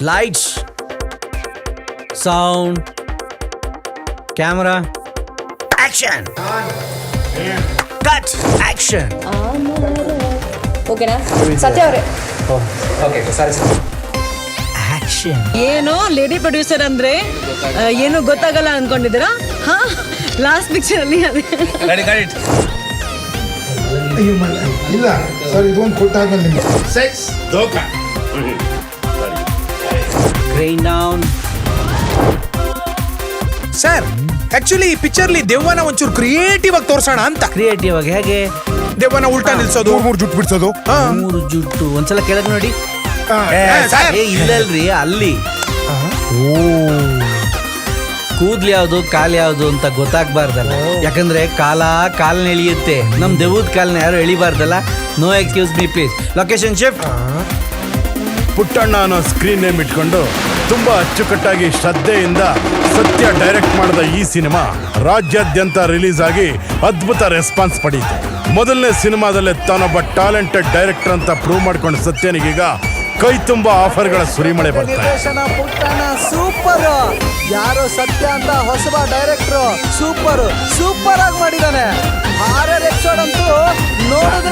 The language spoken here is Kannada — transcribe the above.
Lights, sound, camera, action. Cut, action. ಓಕೆನಾ ಸತ್ಯ ಅವರೇ? ಓಕೆ ಸರಿ ಸರ್. ಆಕ್ಷನ್. ಏನು ಲೇಡಿ ಪ್ರೊಡ್ಯೂಸರ್ ಅಂದ್ರೆ ಏನು ಗೊತ್ತಾಗಲ್ಲ ಅನ್ಕೊಂಡಿದ್ದೀರಾ? ಹಾ, ಲಾಸ್ಟ್ ಪಿಕ್ಚರ್ ಅಲ್ಲಿ ಅದೇ. ಇಲ್ಲ ಸರ್, ಇದೊಂದು ಕೊಟ್ಟಾದ್ಮೇಲೆ ನಿಮ್ಗೆ ಸೆಕ್ಸ್ ಧೋಕಾ. Crane down. ಸರ್ ಆಕ್ಚುಲಿ ಈ ಪಿಕ್ಚರ್ಲಿ ದೆವ್ವನ ಒಂಚೂರು ಕ್ರಿಯೇಟಿವ್ ಆಗಿ ತೋರ್ಸೋಣ ಅಂತ. ಕ್ರಿಯೇಟಿವ್ ಆಗಿ ಹೇಗೆ? ದೆವ್ವನ ಉಲ್ಟಾ ನಿಲ್ಸೋದು, ಮೂರು ಜುಟ್ಟು ಬಿಡ್ಸೋದು. ಮೂರು ಜುಟ್ಟು. ಒಂದ್ಸಲ ಕೆಳಗೆ ನೋಡಿ. ಸರ್ ಏ ಇಲ್ಲಲ್ರಿ, ಅಲ್ಲಿ ಕೂದ್ಲು ಯಾವ್ದು ಕಾಲ್ ಯಾವ್ದು ಅಂತ ಗೊತ್ತಾಗ್ಬಾರ್ದಲ್ಲ. ಯಾಕಂದ್ರೆ ಕಾಲ್ನ ಎಳಿಯುತ್ತೆ, ನಮ್ ದೆವ್ವದ ಕಾಲ್ನ ಯಾರು ಎಳಿಬಾರ್ದಲ್ಲ. No excuse me please. Location shift. Puttanna ಅನ್ನೋ ಸ್ಕ್ರೀನ್ ನೇಮ್ ಇಟ್ಕೊಂಡು ತುಂಬಾ ಅಚ್ಚುಕಟ್ಟಾಗಿ ಶ್ರದ್ಧೆಯಿಂದ ಸತ್ಯ ಡೈರೆಕ್ಟ್ ಮಾಡಿದ ಈ ಸಿನಿಮಾ ರಾಜ್ಯಾದ್ಯಂತ ರಿಲೀಸ್ ಆಗಿ ಅದ್ಭುತ ರೆಸ್ಪಾನ್ಸ್ ಪಡೀತು. ಮೊದಲನೇ ಸಿನಿಮಾದಲ್ಲೇ ತಾನೊಬ್ಬ ಟ್ಯಾಲೆಂಟೆಡ್ ಡೈರೆಕ್ಟರ್ ಅಂತ ಪ್ರೂವ್ ಮಾಡ್ಕೊಂಡು ಸತ್ಯನಿಗೀಗ ಕೈ ತುಂಬಾ ಆಫರ್ಗಳ ಸುರಿಮಳೆ ಬರ್ತಾರೆ. ಪುಟ್ಟಣ್ಣ ಸೂಪರ್. ಯಾರೋ ಸತ್ಯ ಅಂತ ಹೊಸಬ ಡೈರೆಕ್ಟರ್ ಸೂಪರ್ ಆಗಿ ಮಾಡಿದಾನೆ. 6 ಎಪಿಸೋಡ್ ಅಂತೂ ನೋಡಿದ್ರೆ